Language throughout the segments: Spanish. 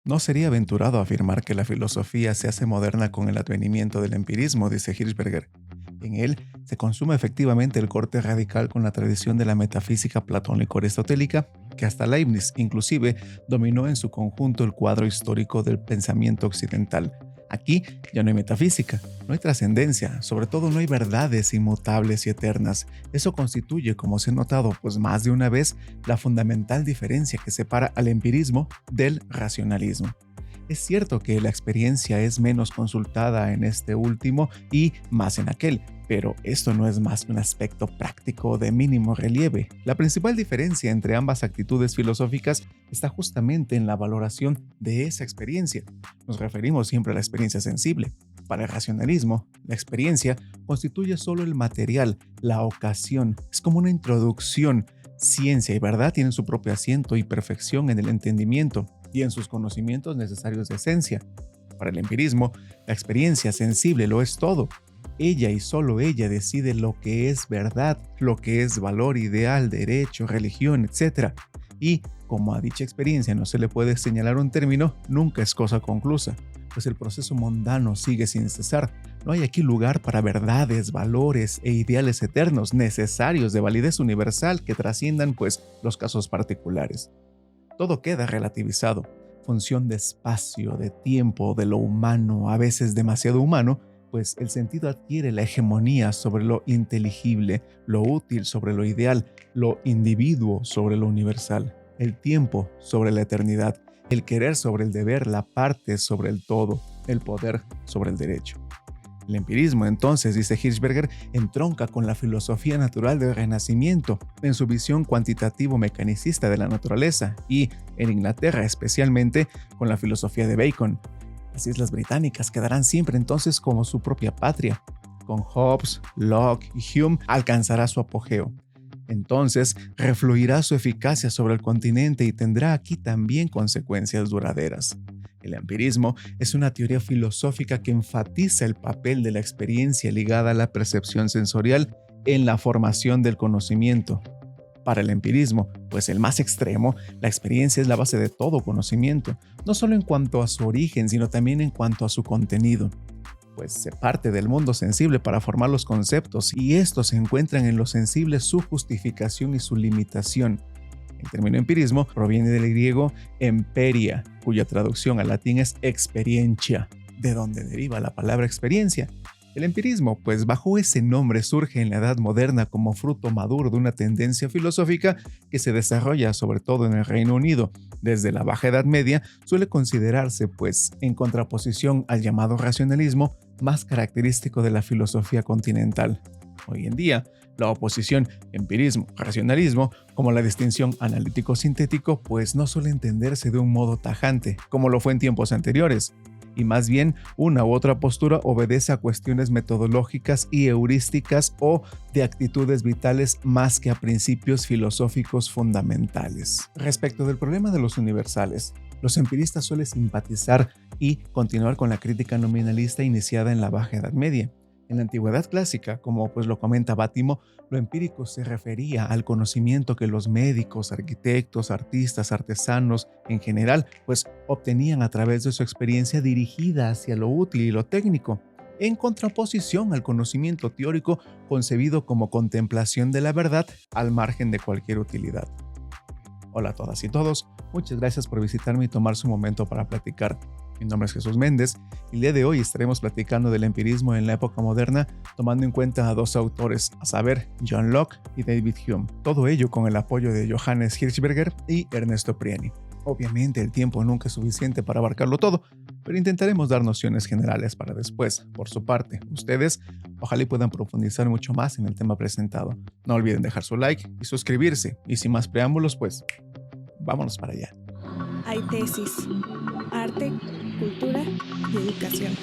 No sería aventurado afirmar que la filosofía se hace moderna con el advenimiento del empirismo, dice Hirschberger. En él se consume efectivamente el corte radical con la tradición de la metafísica platónico-aristotélica, que hasta Leibniz inclusive dominó en su conjunto el cuadro histórico del pensamiento occidental. Aquí ya no hay metafísica, no hay trascendencia, sobre todo no hay verdades inmutables y eternas. Eso constituye, como se ha notado pues más de una vez, la fundamental diferencia que separa al empirismo del racionalismo. Es cierto que la experiencia es menos consultada en este último y más en aquel, pero esto no es más que un aspecto práctico de mínimo relieve. La principal diferencia entre ambas actitudes filosóficas está justamente en la valoración de esa experiencia. Nos referimos siempre a la experiencia sensible. Para el racionalismo, la experiencia constituye solo el material, la ocasión, es como una introducción. Ciencia y verdad tienen su propio asiento y perfección en el entendimiento y en sus conocimientos necesarios de esencia. Para el empirismo, la experiencia sensible lo es todo. Ella y solo ella decide lo que es verdad, lo que es valor ideal, derecho, religión, etc. Y, como a dicha experiencia no se le puede señalar un término, nunca es cosa conclusa, pues el proceso mundano sigue sin cesar. No hay aquí lugar para verdades, valores e ideales eternos necesarios de validez universal que trasciendan, pues, los casos particulares. Todo queda relativizado, función de espacio, de tiempo, de lo humano, a veces demasiado humano, pues el sentido adquiere la hegemonía sobre lo inteligible, lo útil sobre lo ideal, lo individuo sobre lo universal, el tiempo sobre la eternidad, el querer sobre el deber, la parte sobre el todo, el poder sobre el derecho. El empirismo, entonces, dice Hirschberger, entronca con la filosofía natural del Renacimiento, en su visión cuantitativo-mecanicista de la naturaleza y, en Inglaterra especialmente, con la filosofía de Bacon. Las Islas Británicas quedarán siempre entonces como su propia patria. Con Hobbes, Locke y Hume alcanzará su apogeo. Entonces, refluirá su eficacia sobre el continente y tendrá aquí también consecuencias duraderas. El empirismo es una teoría filosófica que enfatiza el papel de la experiencia ligada a la percepción sensorial en la formación del conocimiento. Para el empirismo, pues el más extremo, la experiencia es la base de todo conocimiento, no solo en cuanto a su origen, sino también en cuanto a su contenido, pues se parte del mundo sensible para formar los conceptos y estos se encuentran en lo sensible su justificación y su limitación. El término empirismo proviene del griego emperia, cuya traducción al latín es experiencia, de donde deriva la palabra experiencia. El empirismo, pues bajo ese nombre surge en la Edad Moderna como fruto maduro de una tendencia filosófica que se desarrolla sobre todo en el Reino Unido. Desde la Baja Edad Media suele considerarse, pues, en contraposición al llamado racionalismo, más característico de la filosofía continental. Hoy en día, la oposición empirismo-racionalismo, como la distinción analítico-sintético, pues no suele entenderse de un modo tajante, como lo fue en tiempos anteriores, y más bien una u otra postura obedece a cuestiones metodológicas y heurísticas o de actitudes vitales más que a principios filosóficos fundamentales. Respecto del problema de los universales, los empiristas suelen simpatizar y continuar con la crítica nominalista iniciada en la Baja Edad Media. En la antigüedad clásica, como pues lo comenta Bátimo, lo empírico se refería al conocimiento que los médicos, arquitectos, artistas, artesanos, en general, pues obtenían a través de su experiencia dirigida hacia lo útil y lo técnico, en contraposición al conocimiento teórico concebido como contemplación de la verdad al margen de cualquier utilidad. Hola a todas y todos, muchas gracias por visitarme y tomarse un momento para platicar. Mi nombre es Jesús Méndez y el día de hoy estaremos platicando del empirismo en la época moderna, tomando en cuenta a dos autores, a saber, John Locke y David Hume. Todo ello con el apoyo de Johannes Hirschberger y Ernesto Prieni. Obviamente el tiempo nunca es suficiente para abarcarlo todo, pero intentaremos dar nociones generales para después. Por su parte, ustedes ojalá puedan profundizar mucho más en el tema presentado. No olviden dejar su like y suscribirse. Y sin más preámbulos, pues, vámonos para allá. Hay tesis, arte, cultura y educación.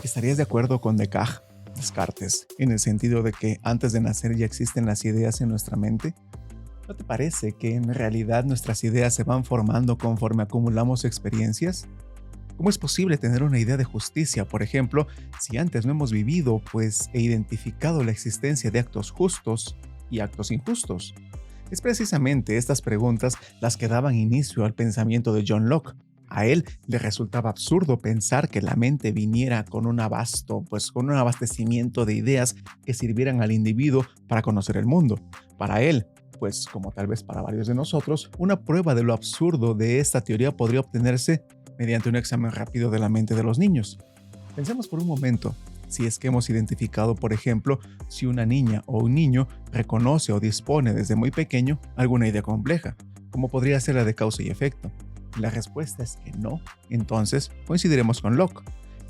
¿Estarías de acuerdo con Descartes, en el sentido de que antes de nacer ya existen las ideas en nuestra mente? ¿No te parece que en realidad nuestras ideas se van formando conforme acumulamos experiencias? ¿Cómo es posible tener una idea de justicia, por ejemplo, si antes no hemos vivido, pues, e identificado la existencia de actos justos y actos injustos? Es precisamente estas preguntas las que daban inicio al pensamiento de John Locke. A él le resultaba absurdo pensar que la mente viniera con con un abastecimiento de ideas que sirvieran al individuo para conocer el mundo. Para él, pues como tal vez para varios de nosotros, una prueba de lo absurdo de esta teoría podría obtenerse mediante un examen rápido de la mente de los niños. Pensemos por un momento, si es que hemos identificado, por ejemplo, si una niña o un niño reconoce o dispone desde muy pequeño alguna idea compleja, como podría ser la de causa y efecto. La respuesta es que no. Entonces, coincidiremos con Locke.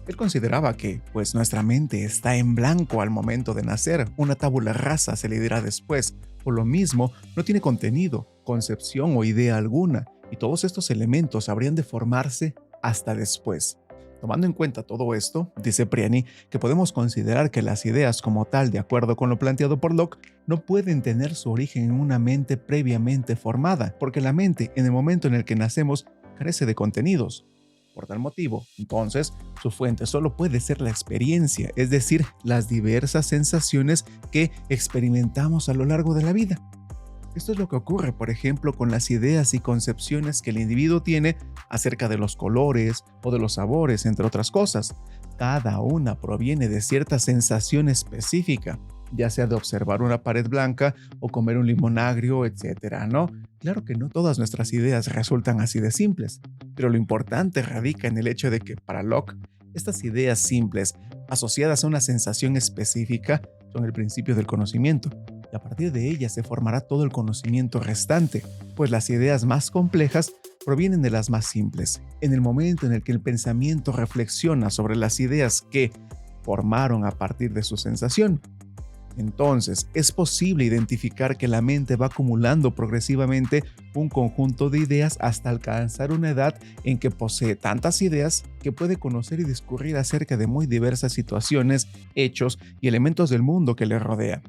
Él consideraba que, pues nuestra mente está en blanco al momento de nacer, una tabula rasa se le dirá después, por lo mismo no tiene contenido, concepción o idea alguna, y todos estos elementos habrían de formarse hasta después. Tomando en cuenta todo esto, dice Priani que podemos considerar que las ideas como tal, de acuerdo con lo planteado por Locke, no pueden tener su origen en una mente previamente formada, porque la mente, en el momento en el que nacemos, carece de contenidos. Por tal motivo, entonces, su fuente solo puede ser la experiencia, es decir, las diversas sensaciones que experimentamos a lo largo de la vida. Esto es lo que ocurre, por ejemplo, con las ideas y concepciones que el individuo tiene acerca de los colores o de los sabores, entre otras cosas. Cada una proviene de cierta sensación específica, ya sea de observar una pared blanca o comer un limón agrio, etcétera, ¿no? Claro que no todas nuestras ideas resultan así de simples, pero lo importante radica en el hecho de que para Locke, estas ideas simples, asociadas a una sensación específica, son el principio del conocimiento. Y a partir de ellas se formará todo el conocimiento restante, pues las ideas más complejas provienen de las más simples. En el momento en el que el pensamiento reflexiona sobre las ideas que formaron a partir de su sensación, entonces es posible identificar que la mente va acumulando progresivamente un conjunto de ideas hasta alcanzar una edad en que posee tantas ideas que puede conocer y discurrir acerca de muy diversas situaciones, hechos y elementos del mundo que le rodea.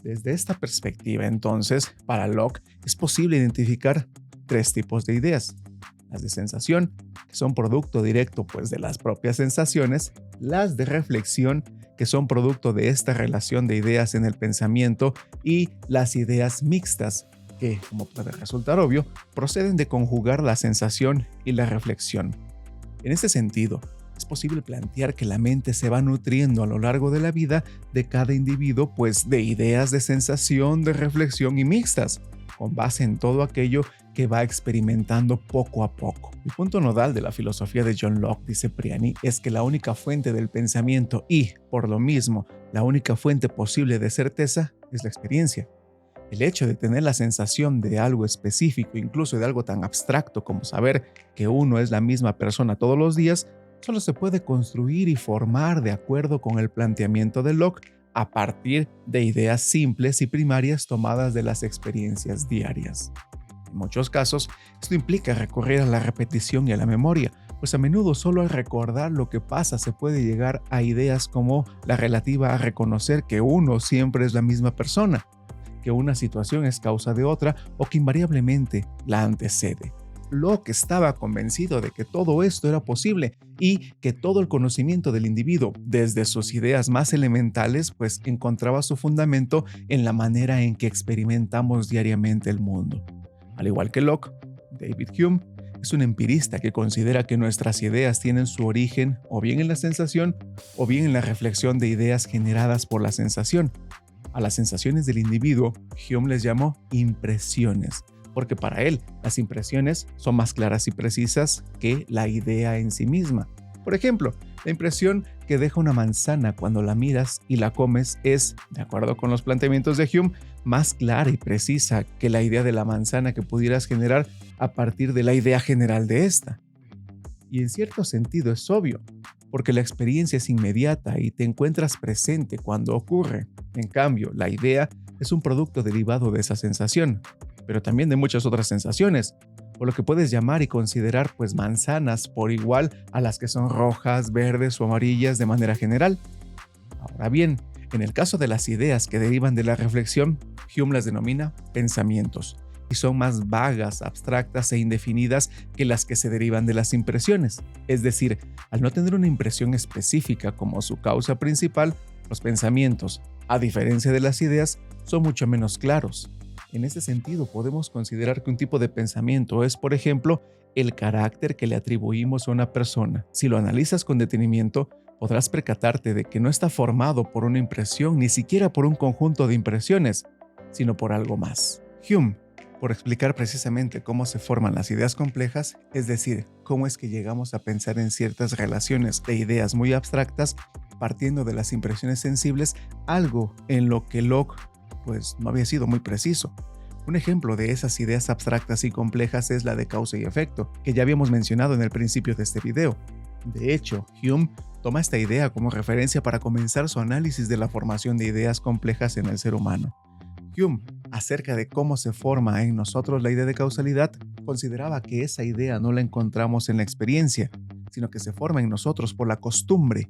Desde esta perspectiva, entonces, para Locke es posible identificar tres tipos de ideas: las de sensación, que son producto directo pues de las propias sensaciones; las de reflexión, que son producto de esta relación de ideas en el pensamiento; y las ideas mixtas, que, como puede resultar obvio, proceden de conjugar la sensación y la reflexión. En este sentido, es posible plantear que la mente se va nutriendo a lo largo de la vida de cada individuo, pues de ideas de sensación, de reflexión y mixtas, con base en todo aquello que va experimentando poco a poco. El punto nodal de la filosofía de John Locke, dice Priani, es que la única fuente del pensamiento y, por lo mismo, la única fuente posible de certeza es la experiencia. El hecho de tener la sensación de algo específico, incluso de algo tan abstracto como saber que uno es la misma persona todos los días, solo se puede construir y formar de acuerdo con el planteamiento de Locke a partir de ideas simples y primarias tomadas de las experiencias diarias. En muchos casos, esto implica recurrir a la repetición y a la memoria, pues a menudo solo al recordar lo que pasa se puede llegar a ideas como la relativa a reconocer que uno siempre es la misma persona, que una situación es causa de otra o que invariablemente la antecede. Locke estaba convencido de que todo esto era posible y que todo el conocimiento del individuo, desde sus ideas más elementales, pues encontraba su fundamento en la manera en que experimentamos diariamente el mundo. Al igual que Locke, David Hume es un empirista que considera que nuestras ideas tienen su origen o bien en la sensación o bien en la reflexión de ideas generadas por la sensación. A las sensaciones del individuo, Hume les llamó impresiones, porque para él las impresiones son más claras y precisas que la idea en sí misma. Por ejemplo, la impresión que deja una manzana cuando la miras y la comes es, de acuerdo con los planteamientos de Hume, más clara y precisa que la idea de la manzana que pudieras generar a partir de la idea general de esta. Y en cierto sentido es obvio, porque la experiencia es inmediata y te encuentras presente cuando ocurre. En cambio, la idea es un producto derivado de esa sensación, pero también de muchas otras sensaciones, por lo que puedes llamar y considerar pues manzanas por igual a las que son rojas, verdes o amarillas de manera general. Ahora bien, en el caso de las ideas que derivan de la reflexión, Hume las denomina pensamientos, y son más vagas, abstractas e indefinidas que las que se derivan de las impresiones. Es decir, al no tener una impresión específica como su causa principal, los pensamientos, a diferencia de las ideas, son mucho menos claros. En este sentido, podemos considerar que un tipo de pensamiento es, por ejemplo, el carácter que le atribuimos a una persona. Si lo analizas con detenimiento, podrás percatarte de que no está formado por una impresión, ni siquiera por un conjunto de impresiones, sino por algo más. Hume, por explicar precisamente cómo se forman las ideas complejas, es decir, cómo es que llegamos a pensar en ciertas relaciones de ideas muy abstractas, partiendo de las impresiones sensibles, algo en lo que Locke pues no había sido muy preciso. Un ejemplo de esas ideas abstractas y complejas es la de causa y efecto, que ya habíamos mencionado en el principio de este video. De hecho, Hume toma esta idea como referencia para comenzar su análisis de la formación de ideas complejas en el ser humano. Hume, acerca de cómo se forma en nosotros la idea de causalidad, consideraba que esa idea no la encontramos en la experiencia, sino que se forma en nosotros por la costumbre.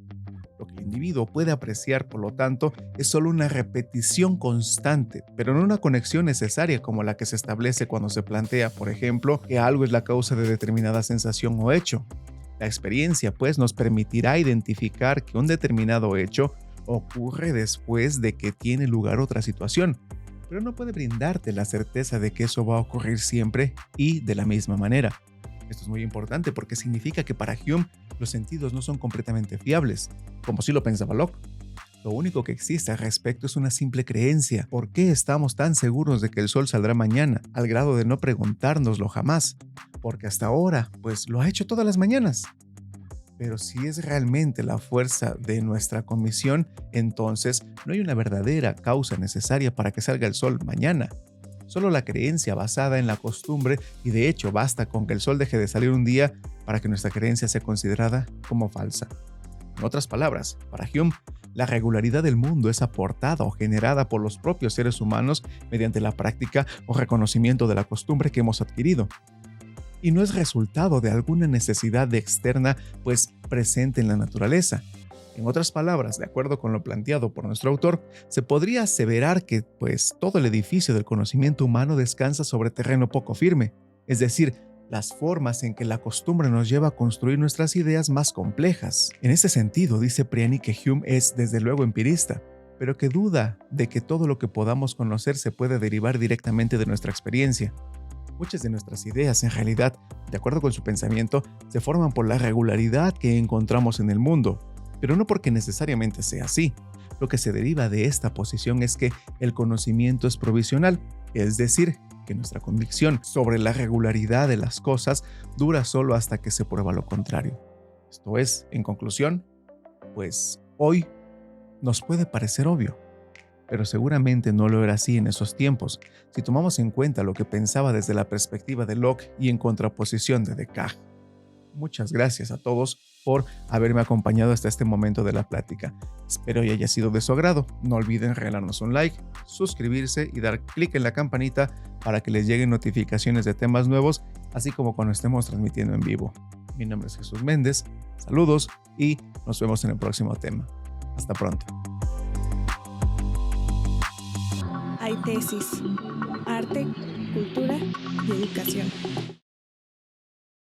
Lo que el individuo puede apreciar, por lo tanto, es solo una repetición constante, pero no una conexión necesaria como la que se establece cuando se plantea, por ejemplo, que algo es la causa de determinada sensación o hecho. La experiencia, pues, nos permitirá identificar que un determinado hecho ocurre después de que tiene lugar otra situación, pero no puede brindarte la certeza de que eso va a ocurrir siempre y de la misma manera. Esto es muy importante porque significa que para Hume los sentidos no son completamente fiables, como sí lo pensaba Locke. Lo único que existe al respecto es una simple creencia. ¿Por qué estamos tan seguros de que el sol saldrá mañana, al grado de no preguntárnoslo jamás? Porque hasta ahora, pues lo ha hecho todas las mañanas. Pero si es realmente la fuerza de nuestra convicción, entonces no hay una verdadera causa necesaria para que salga el sol mañana. Solo la creencia basada en la costumbre, y de hecho basta con que el sol deje de salir un día para que nuestra creencia sea considerada como falsa. En otras palabras, para Hume, la regularidad del mundo es aportada o generada por los propios seres humanos mediante la práctica o reconocimiento de la costumbre que hemos adquirido. Y no es resultado de alguna necesidad externa, pues presente en la naturaleza. En otras palabras, de acuerdo con lo planteado por nuestro autor, se podría aseverar que pues todo el edificio del conocimiento humano descansa sobre terreno poco firme, es decir, las formas en que la costumbre nos lleva a construir nuestras ideas más complejas. En este sentido, dice Priani que Hume es desde luego empirista, pero que duda de que todo lo que podamos conocer se puede derivar directamente de nuestra experiencia. Muchas de nuestras ideas, en realidad, de acuerdo con su pensamiento, se forman por la regularidad que encontramos en el mundo, pero no porque necesariamente sea así. Lo que se deriva de esta posición es que el conocimiento es provisional, es decir, que nuestra convicción sobre la regularidad de las cosas dura solo hasta que se prueba lo contrario. Esto es, en conclusión, pues hoy nos puede parecer obvio, pero seguramente no lo era así en esos tiempos, si tomamos en cuenta lo que pensaba desde la perspectiva de Locke y en contraposición de Descartes. Muchas gracias a todos por haberme acompañado hasta este momento de la plática. Espero y haya sido de su agrado. No olviden regalarnos un like, suscribirse y dar clic en la campanita para que les lleguen notificaciones de temas nuevos, así como cuando estemos transmitiendo en vivo. Mi nombre es Jesús Méndez, saludos y nos vemos en el próximo tema. Hasta pronto. Hay tesis, arte, cultura y educación.